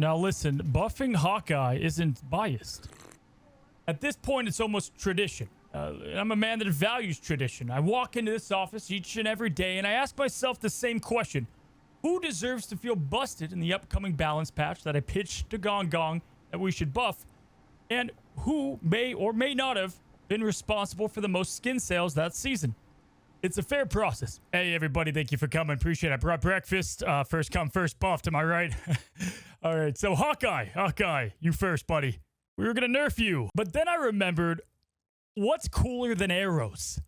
Now listen, buffing Hawkeye isn't biased. At this point, it's almost tradition. I'm a man that values tradition. I walk into this office each and every day, and I ask myself the same question. Who deserves to feel busted in the upcoming balance patch that I pitched to Gong Gong that we should buff? And who may or may not have been responsible for the most skin sales that season? It's a fair process. Hey, everybody, thank you for coming. Appreciate it. I brought breakfast. First come, first buffed. Am I right? All right, so Hawkeye, you first, buddy. We were going to nerf you. But then I remembered, what's cooler than arrows?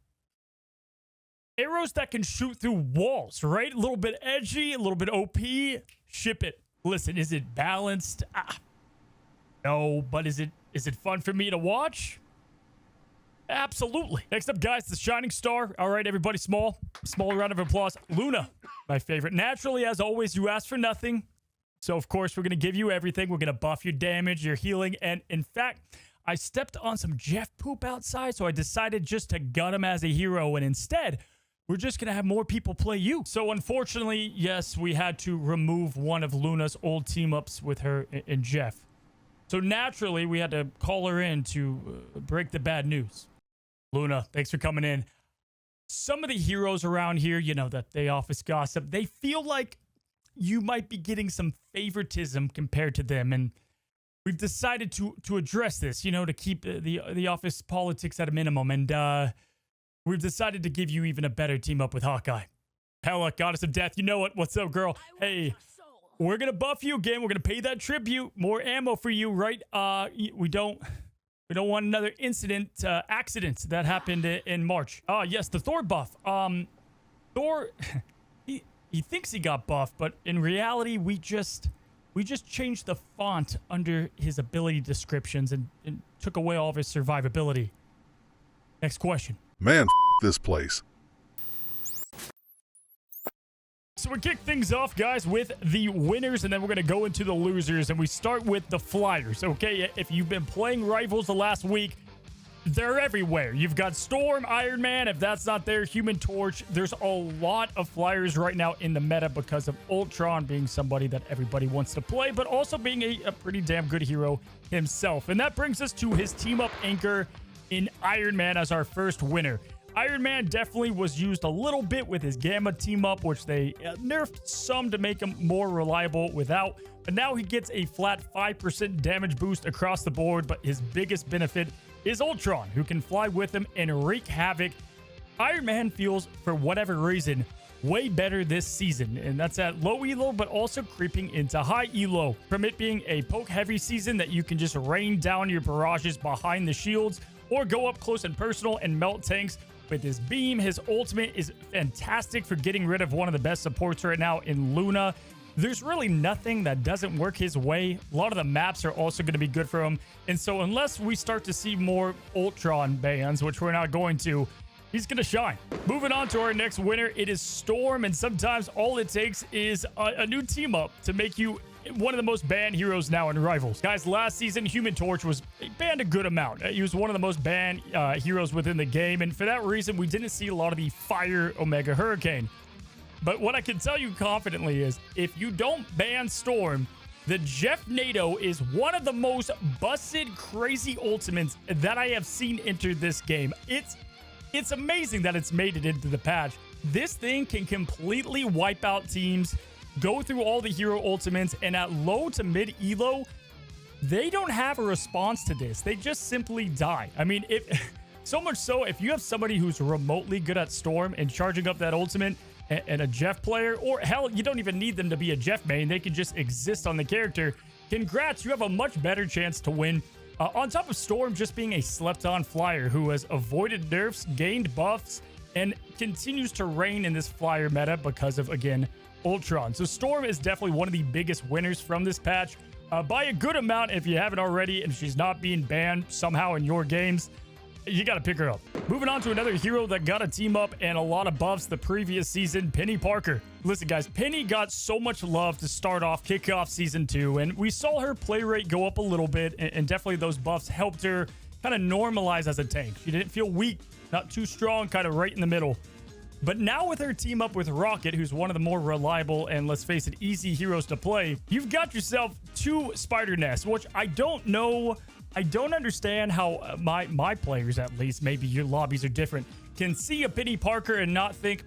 Arrows that can shoot through walls, right? A little bit edgy, a little bit OP. Ship it. Listen, is it balanced? No, but is it fun for me to watch? Absolutely. Next up, guys, the Shining Star. All right, everybody, small round of applause. Luna, my favorite. Naturally, as always, you ask for nothing. So, of course, we're going to give you everything. We're going to buff your damage, your healing. And, in fact, I stepped on some Jeff poop outside, so I decided just to gut him as a hero. And instead, we're just going to have more people play you. So, unfortunately, yes, we had to remove one of Luna's old team-ups with her and Jeff. So, naturally, we had to call her in to break the bad news. Luna, thanks for coming in. Some of the heroes around here, you know, that they office gossip, they feel like you might be getting some favoritism compared to them. And we've decided to address this, you know, to keep the office politics at a minimum. And we've decided to give you even a better team up with Hawkeye. Hela, Goddess of Death, you know what? What's up, girl? Hey, we're going to buff you again. We're going to pay that tribute. More ammo for you, right? We don't want another accident that happened in March. Yes, the Thor buff. Thor, he thinks he got buffed, but in reality, we just changed the font under his ability descriptions and took away all of his survivability. Next question. Man, this place. So we kick things off, guys, with the winners, and then we're going to go into the losers, and we start with the Flyers, okay? If you've been playing Rivals the last week, they're everywhere. You've got Storm, Iron Man. If that's not there, Human Torch. There's a lot of Flyers right now in the meta because of Ultron being somebody that everybody wants to play, but also being a pretty damn good hero himself. And that brings us to his team-up anchor in Iron Man as our first winner. Iron Man definitely was used a little bit with his Gamma team-up, which they nerfed some to make him more reliable without. But now he gets a flat 5% damage boost across the board, but his biggest benefit is Ultron, who can fly with him and wreak havoc. Iron Man feels, for whatever reason, way better this season, and that's at low elo, but also creeping into high elo. From it being a poke-heavy season that you can just rain down your barrages behind the shields, or go up close and personal and melt tanks with his beam. His ultimate is fantastic for getting rid of one of the best supports right now in Luna. There's really nothing that doesn't work his way. A lot of the maps are also going to be good for him. And so unless we start to see more Ultron bans, which we're not going to, he's going to shine. Moving on to our next winner, it is Storm. And sometimes all it takes is a new team up to make you one of the most banned heroes now in Rivals. Guys, last season, Human Torch was banned a good amount. He was one of the most banned heroes within the game. And for that reason, we didn't see a lot of the Fire Omega Hurricane. But what I can tell you confidently is if you don't ban Storm, the Jeff NATO is one of the most busted, crazy ultimates that I have seen enter this game. It's amazing that it's made it into the patch. This thing can completely wipe out teams, go through all the hero ultimates, and at low to mid elo, they don't have a response to this. They just simply die. I mean, so much so, if you have somebody who's remotely good at Storm and charging up that ultimate, and a Jeff player, or hell, you don't even need them to be a Jeff main. They can just exist on the character. Congrats, you have a much better chance to win. On top of Storm just being a slept-on flyer who has avoided nerfs, gained buffs, and continues to reign in this flyer meta because of, again, Ultron. So Storm is definitely one of the biggest winners from this patch. By a good amount if you haven't already, and she's not being banned somehow in your games. You got to pick her up. Moving on to another hero that got a team up and a lot of buffs the previous season, Peni Parker. Listen, guys, Penny got so much love to start off kickoff season 2, and we saw her play rate go up a little bit, and definitely those buffs helped her kind of normalize as a tank. She didn't feel weak, not too strong, kind of right in the middle. But now with her team up with Rocket, who's one of the more reliable and, let's face it, easy heroes to play, you've got yourself 2 spider nests, which I don't know. I don't understand how my players, at least, maybe your lobbies are different, can see a Peni Parker and not think,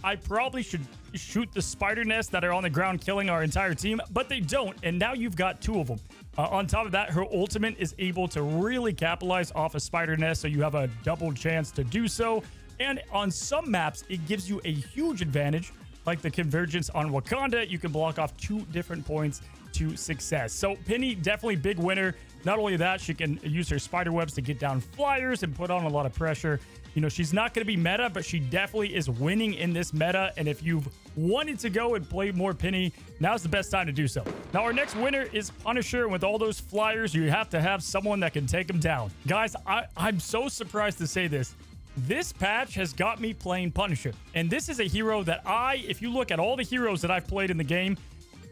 I probably should shoot the spider nests that are on the ground killing our entire team, but they don't, and now you've got 2 of them. On top of that, her ultimate is able to really capitalize off a spider nest, so you have a double chance to do so. And on some maps, it gives you a huge advantage, like the Convergence on Wakanda. You can block off 2 different points to success. So Penny, definitely big winner. Not only that, she can use her spider webs to get down flyers and put on a lot of pressure. You know, she's not going to be meta, but she definitely is winning in this meta. And if you've wanted to go and play more Penny, now's the best time to do so. Now, our next winner is Punisher. With all those flyers, you have to have someone that can take them down. Guys, I'm so surprised to say this. This patch has got me playing Punisher. And this is a hero that if you look at all the heroes that I've played in the game,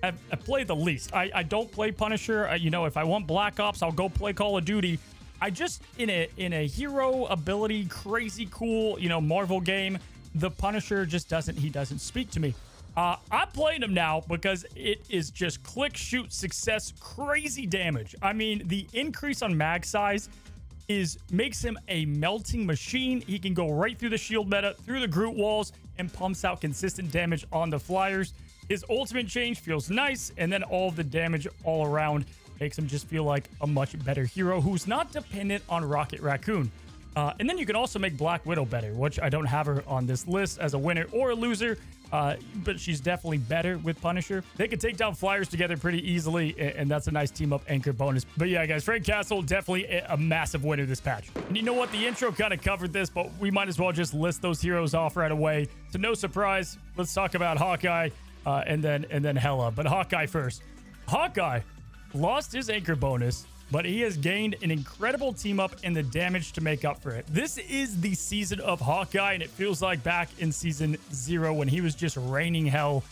I've played the least. I don't play Punisher. You know, if I want Black Ops, I'll go play Call of Duty. I just, in a hero ability, crazy cool, you know, Marvel game, the Punisher just doesn't speak to me. I'm playing him now because it is just click, shoot, success, crazy damage. I mean, the increase on mag size makes him a melting machine. He can go right through the shield meta, through the Groot walls, and pumps out consistent damage on the flyers. His ultimate change feels nice, and then all of the damage all around makes him just feel like a much better hero who's not dependent on Rocket Raccoon. And then you can also make Black Widow better, which I don't have her on this list as a winner or a loser, but she's definitely better with Punisher. They can take down flyers together pretty easily, and that's a nice team-up anchor bonus. But yeah, guys, Frank Castle, definitely a massive winner this patch. And you know what? The intro kind of covered this, but we might as well just list those heroes off right away. So no surprise, let's talk about Hawkeye and then Hela. But Hawkeye first. Hawkeye lost his anchor bonus, but he has gained an incredible team up and the damage to make up for it. This is the season of Hawkeye, and it feels like back in season 0 when he was just raining hell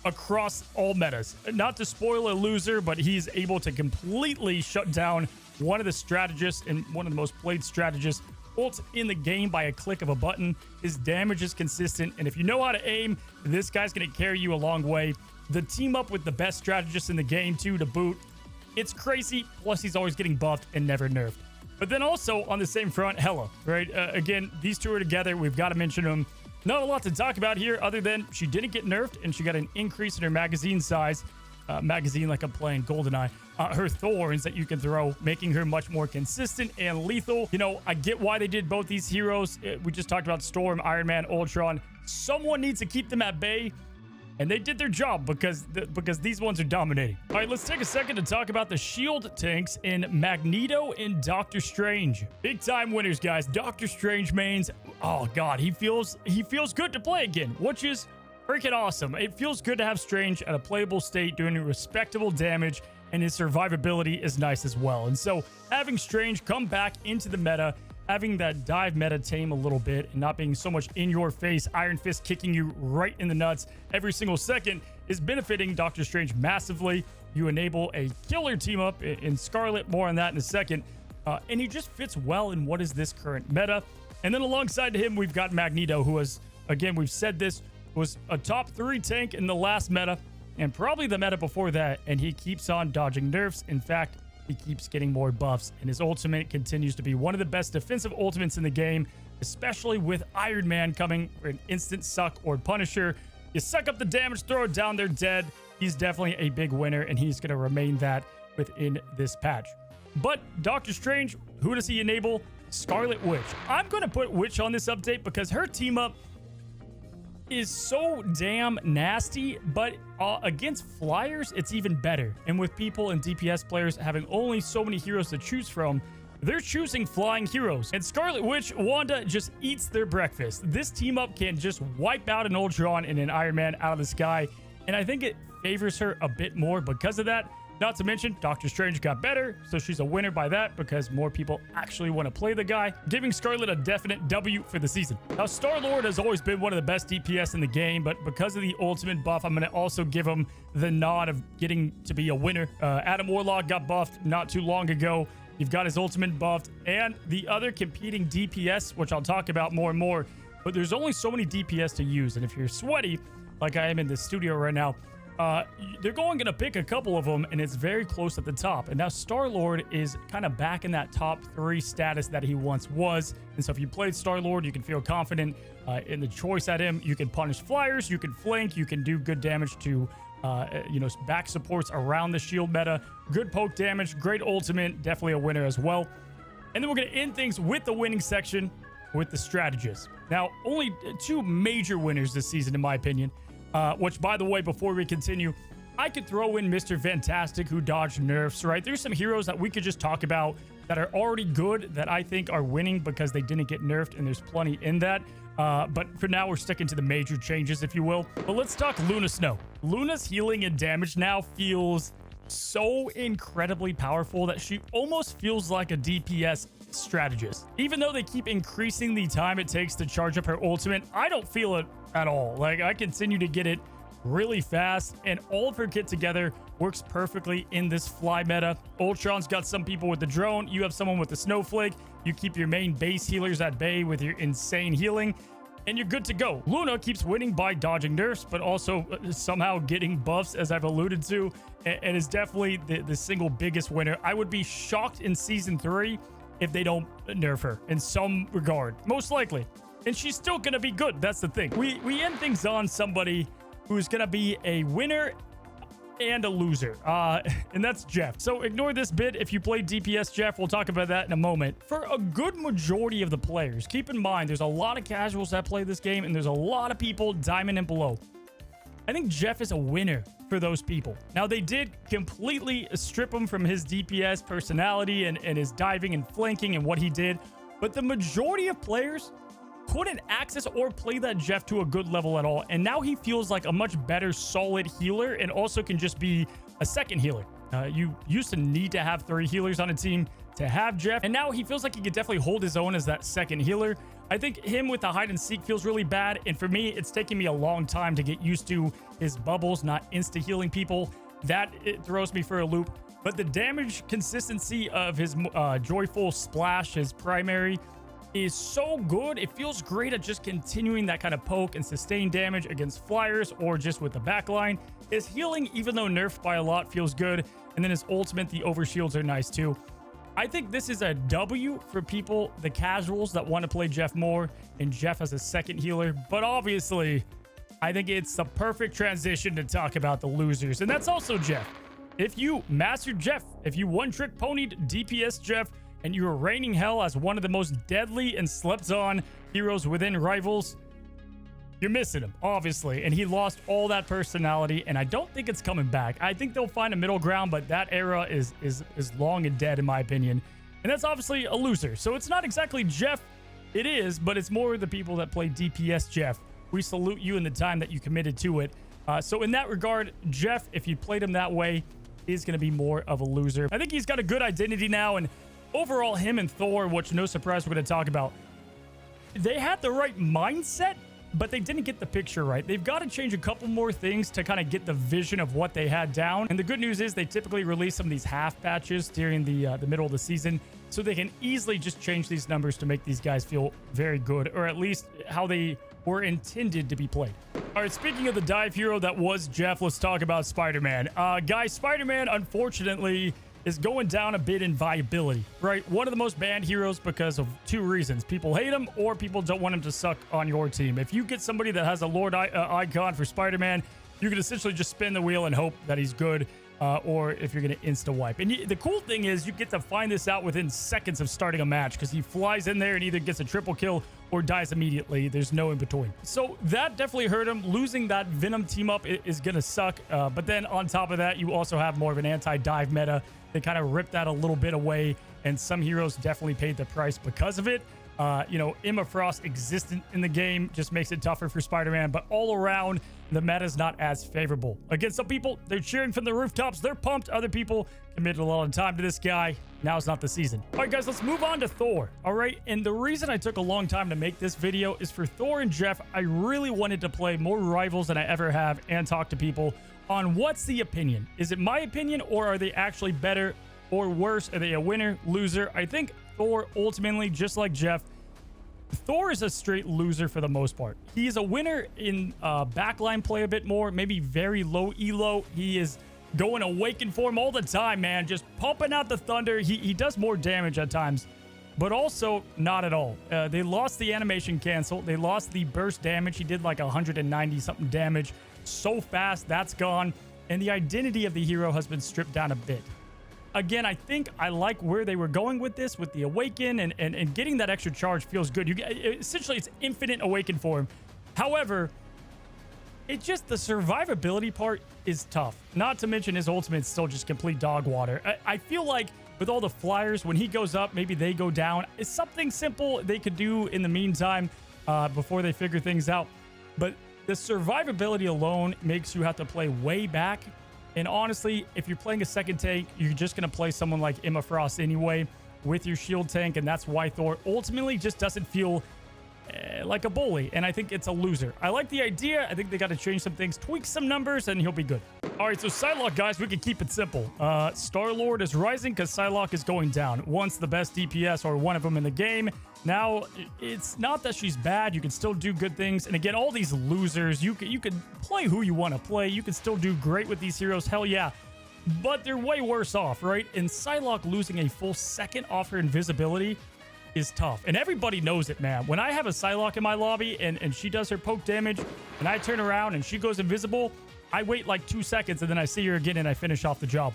across all metas. Not to spoil a loser, but he's able to completely shut down one of the strategists and one of the most played strategists ult in the game by a click of a button. His damage is consistent, and if you know how to aim, this guy's going to carry you a long way. The team up with the best strategist in the game too to boot. It's crazy, plus he's always getting buffed and never nerfed. But then also on the same front, Hela, right? Again, these two are together. We've got to mention them. Not a lot to talk about here other than she didn't get nerfed and she got an increase in her magazine size. Magazine like I'm playing GoldenEye. Her thorns that you can throw, making her much more consistent and lethal. You know, I get why they did both these heroes. We just talked about Storm, Iron Man, Ultron. Someone needs to keep them at bay. And they did their job because these ones are dominating. All right, let's take a second to talk about the shield tanks in Magneto and Doctor Strange. Big time winners, guys. Doctor Strange mains. Oh God, he feels good to play again, which is freaking awesome. It feels good to have Strange at a playable state doing respectable damage, and his survivability is nice as well. And so having Strange come back into the meta, having that dive meta tame a little bit and not being so much in your face, Iron Fist kicking you right in the nuts every single second is benefiting Doctor Strange massively. You enable a killer team up in Scarlet, more on that in a second. And he just fits well in what is this current meta. And then alongside him, we've got Magneto, who is, again, we've said this, was a top 3 tank in the last meta and probably the meta before that. And he keeps on dodging nerfs. In fact, he keeps getting more buffs, and his ultimate continues to be one of the best defensive ultimates in the game, especially with Iron Man coming for an instant suck or Punisher. You suck up the damage, throw it down, they're dead. He's definitely a big winner, and he's going to remain that within this patch. But Doctor Strange, who does he enable? Scarlet Witch. I'm going to put Witch on this update because her team up is so damn nasty, but against flyers, it's even better. And with people and DPS players having only so many heroes to choose from, they're choosing flying heroes. And Scarlet Witch, Wanda just eats their breakfast. This team up can just wipe out an Ultron and an Iron Man out of the sky, and I think it favors her a bit more because of that. Not to mention, Doctor Strange got better, so she's a winner by that because more people actually want to play the guy, giving Scarlet a definite W for the season. Now, Star-Lord has always been one of the best DPS in the game, but because of the ultimate buff, I'm going to also give him the nod of getting to be a winner. Adam Warlock got buffed not too long ago. You've got his ultimate buffed, and the other competing DPS, which I'll talk about more and more, but there's only so many DPS to use. And if you're sweaty, like I am in the studio right now, they're gonna pick a couple of them, and it's very close at the top. And now Star-Lord is kind of back in that top 3 status that he once was. And so if you played Star-Lord, you can feel confident in the choice at him. You can punish flyers, you can flank, you can do good damage to back supports around the shield meta. Good poke damage, great ultimate, definitely a winner as well. And then we're gonna end things with the winning section with the strategist. Now, only 2 major winners this season, in my opinion. Which, by the way, before we continue, I could throw in Mr. Fantastic, who dodged nerfs, right? There's some heroes that we could just talk about that are already good that I think are winning because they didn't get nerfed, and there's plenty in that. But for now, we're sticking to the major changes, if you will. But let's talk Luna Snow. Luna's healing and damage now feels so incredibly powerful that she almost feels like a DPS strategist. Even though they keep increasing the time it takes to charge up her ultimate, I don't feel it at all. Like, I continue to get it really fast, and all of her kit together works perfectly in this fly meta. Ultron's got some people with the drone, you have someone with the snowflake, you keep your main base healers at bay with your insane healing, and you're good to go. Luna keeps winning by dodging nerfs, but also somehow getting buffs, as I've alluded to, and is definitely the single biggest winner. I would be shocked in season 3 if they don't nerf her in some regard, most likely. And she's still gonna be good. That's the thing. We end things on somebody who's gonna be a winner and a loser, and that's Jeff. So ignore this bit if you play DPS Jeff. We'll talk about that in a moment. For a good majority of the players, keep in mind there's a lot of casuals that play this game, and there's a lot of people diamond and below. I think Jeff is a winner for those people. Now, they did completely strip him from his DPS personality and his diving and flanking and what he did, but the majority of players couldn't access or play that Jeff to a good level at all, and now he feels like a much better solid healer and also can just be a second healer. You used to need to have 3 healers on a team to have Jeff, and now he feels like he could definitely hold his own as that second healer. I think him with the hide and seek feels really bad, and for me, it's taking me a long time to get used to his bubbles not insta healing people. That it throws me for a loop. But the damage consistency of his joyful splash, his primary, is so good. It feels great at just continuing that kind of poke and sustain damage against flyers or just with the backline. His healing, even though nerfed by a lot, feels good. And then his ultimate, the overshields are nice too. I think this is a W for people, the casuals that want to play Jeff more and Jeff as a second healer. But obviously, I think it's the perfect transition to talk about the losers. And that's also Jeff. If you mastered Jeff, if you one-trick ponied DPS Jeff, and you were reigning hell as one of the most deadly and slept-on heroes within Rivals, you're missing him, obviously. And he lost all that personality, and I don't think it's coming back. I think they'll find a middle ground, but that era is long and dead, in my opinion. And that's obviously a loser. So it's not exactly Jeff. It is, but it's more the people that play DPS Jeff. We salute you in the time that you committed to it. So in that regard, Jeff, if you played him that way, is going to be more of a loser. I think he's got a good identity now, and overall, him and Thor, which no surprise we're going to talk about, they had the right mindset, but they didn't get the picture right. They've got to change a couple more things to kind of get the vision of what they had down. And the good news is they typically release some of these half patches during the middle of the season, so they can easily just change these numbers to make these guys feel very good, or at least how they were intended to be played. All right, speaking of the dive hero that was Jeff, let's talk about Spider-Man. Guys, Spider-Man, unfortunately, is going down a bit in viability, right? One of the most banned heroes because of 2 reasons. People hate him, or people don't want him to suck on your team. If you get somebody that has a Lord icon for Spider-Man, you can essentially just spin the wheel and hope that he's good, or if you're going to insta-wipe. And the cool thing is you get to find this out within seconds of starting a match, because he flies in there and either gets a triple kill or dies immediately. There's no in between. So that definitely hurt him. Losing that Venom team up is going to suck. But then on top of that, you also have more of an anti-dive meta. They kind of ripped that a little bit away, and some heroes definitely paid the price because of it. Emma Frost existent in the game just makes it tougher for Spider-Man, but all around, the meta is not as favorable. Again, some people, they're cheering from the rooftops. They're pumped. Other people committed a lot of time to this guy. Now is not the season. All right, guys, let's move on to Thor. All right, and the reason I took a long time to make this video is for Thor and Jeff. I really wanted to play more Rivals than I ever have and talk to people on what's the opinion. Is it my opinion, or are they actually better or worse? Are they a winner, loser? I think Thor ultimately, just like Jeff, Thor is a straight loser for the most part. He's a winner in backline play a bit more, maybe very low elo. He is going awakened form all the time, man. Just pumping out the thunder. He does more damage at times, but also not at all. They lost the animation cancel. They lost the burst damage. He did like 190 something damage so fast. That's gone. And the identity of the hero has been stripped down a bit. Again, I think I like where they were going with this, with the awaken and getting that extra charge feels good. Essentially, it's infinite awaken form. However, it just, the survivability part is tough. Not to mention his ultimate's still just complete dog water. I feel like with all the flyers, when he goes up, maybe they go down. It's something simple they could do in the meantime before they figure things out. But the survivability alone makes you have to play way back. And honestly, if you're playing a second tank, you're just going to play someone like Emma Frost anyway with your shield tank. And that's why Thor ultimately just doesn't feel like a bully. And I think it's a loser. I like the idea. I think they got to change some things, tweak some numbers, and he'll be good. All right, so Psylocke, guys, we can keep it simple. Star-Lord is rising because Psylocke is going down. Once the best DPS or one of them in the game. Now, it's not that she's bad. You can still do good things. And again, all these losers, you can play who you want to play. You can still do great with these heroes. Hell yeah. But they're way worse off, right? And Psylocke losing a full second off her invisibility is tough. And everybody knows it, man. When I have a Psylocke in my lobby and she does her poke damage and I turn around and she goes invisible, I wait like 2 seconds and then I see her again and I finish off the job.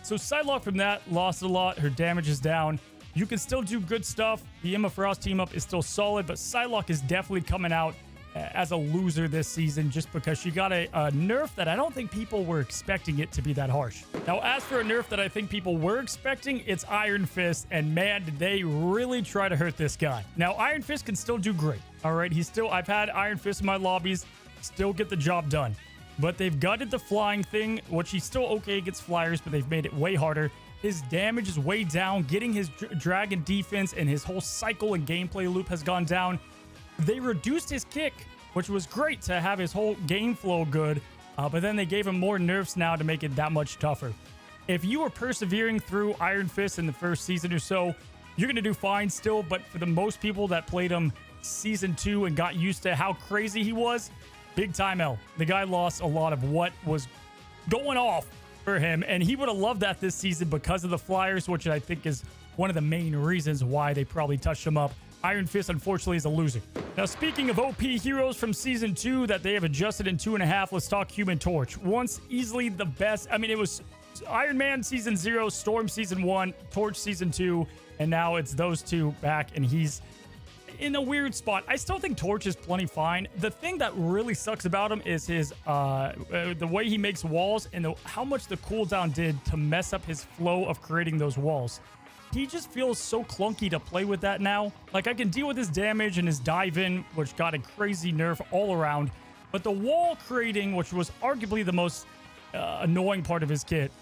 So Psylocke from that lost a lot. Her damage is down. You can still do good stuff. The Emma Frost team up is still solid, but Psylocke is definitely coming out as a loser this season just because she got a nerf that I don't think people were expecting it to be that harsh. Now, as for a nerf that I think people were expecting, it's Iron Fist, and man, did they really try to hurt this guy. Now, Iron Fist can still do great, all right? I've had Iron Fist in my lobbies, still get the job done. But they've gutted the flying thing, which he's still okay against flyers, but they've made it way harder. His damage is way down. Getting his dragon defense and his whole cycle and gameplay loop has gone down. They reduced his kick, which was great to have his whole game flow good, but then they gave him more nerfs now to make it that much tougher. If you were persevering through Iron Fist in the first season or so, you're going to do fine still, but for the most people that played him season 2 and got used to how crazy he was, big time L. The guy lost a lot of what was going off for him, and he would have loved that this season because of the flyers, which I think is one of the main reasons why they probably touched him up. Iron Fist, unfortunately, is a loser. Now, speaking of OP heroes from Season 2 that they have adjusted in 2.5, let's talk Human Torch. Once easily the best. I mean, it was Iron Man Season 0, Storm Season 1, Torch Season 2, and now it's those two back, and he's in a weird spot. I still think Torch is plenty fine. The thing that really sucks about him is his the way he makes walls and how much the cooldown did to mess up his flow of creating those walls. He just feels so clunky to play with that now. Like, I can deal with his damage and his dive in, which got a crazy nerf all around, but the wall creating, which was arguably the most annoying part of his kit,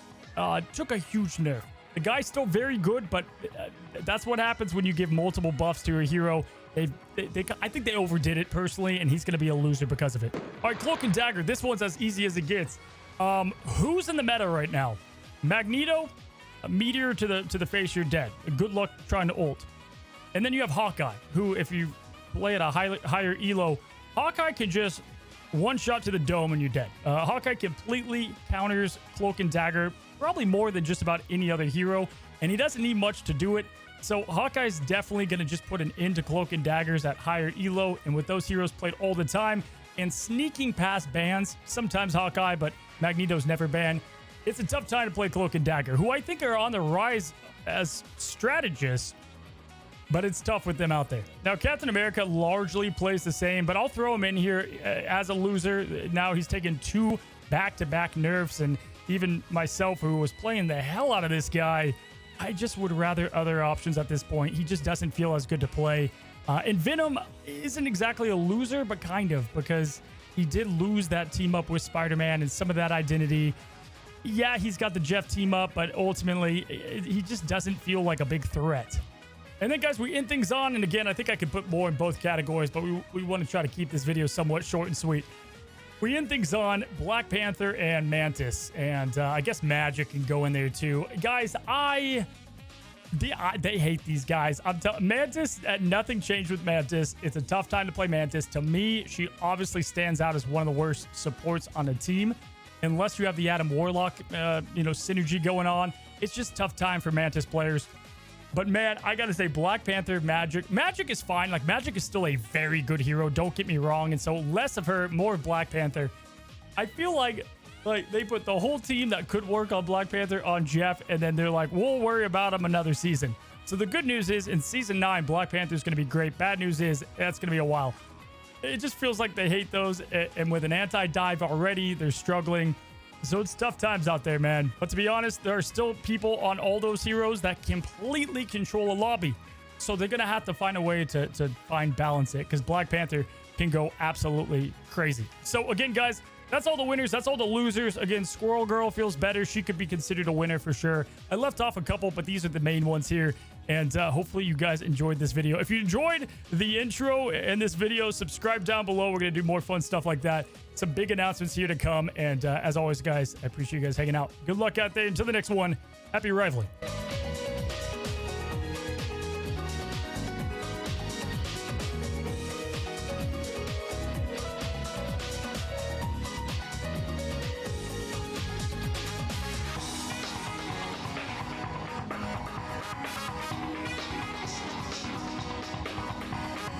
took a huge nerf. The guy's still very good, but that's what happens when you give multiple buffs to a hero. I think they overdid it personally, and he's going to be a loser because of it. All right, Cloak and Dagger. This one's as easy as it gets. Who's in the meta right now? Magneto, a meteor to the face, you're dead. Good luck trying to ult. And then you have Hawkeye, who, if you play at a higher elo, Hawkeye can just one shot to the dome and you're dead. Hawkeye completely counters Cloak and Dagger, probably more than just about any other hero, and he doesn't need much to do it. So Hawkeye's definitely going to just put an end to Cloak and Daggers at higher elo, and with those heroes played all the time and sneaking past bans, sometimes Hawkeye, but Magneto's never banned, it's a tough time to play Cloak and Dagger, who I think are on the rise as strategists, but it's tough with them out there. Now, Captain America largely plays the same, but I'll throw him in here as a loser. Now he's taken 2 back-to-back nerfs, and even myself, who was playing the hell out of this guy, I just would rather other options at this point. He just doesn't feel as good to play. And Venom isn't exactly a loser, but kind of, because he did lose that team up with Spider-Man and some of that identity. Yeah, he's got the Jeff team up, but ultimately, he just doesn't feel like a big threat. And then, guys, we end things on. And again, I think I could put more in both categories, but we want to try to keep this video somewhat short and sweet. We end things on Black Panther and Mantis. And I guess Magik can go in there too. Guys, They hate these guys. I'm telling Mantis, nothing changed with Mantis. It's a tough time to play Mantis. To me, she obviously stands out as one of the worst supports on a team. Unless you have the Adam Warlock, synergy going on. It's just tough time for Mantis players. But man, I gotta say, Black Panther, Magik is fine. Like, Magik is still a very good hero. Don't get me wrong. And so less of her, more of Black Panther. I feel like they put the whole team that could work on Black Panther on Jeff, and then they're like, we'll worry about him another season. So the good news is, in season 9, Black Panther is going to be great. Bad news is, that's going to be a while. It just feels like they hate those, and with an anti-dive already, they're struggling. So it's tough times out there, man. But to be honest, there are still people on all those heroes that completely control a lobby. So they're going to have to find a way to find balance it, because Black Panther can go absolutely crazy. So again, guys, that's all the winners. That's all the losers. Again, Squirrel Girl feels better. She could be considered a winner for sure. I left off a couple, but these are the main ones here. And hopefully you guys enjoyed this video. If you enjoyed the intro and this video, subscribe down below. We're going to do more fun stuff like that. Some big announcements here to come. And as always, guys, I appreciate you guys hanging out. Good luck out there. Until the next one, happy rivaling.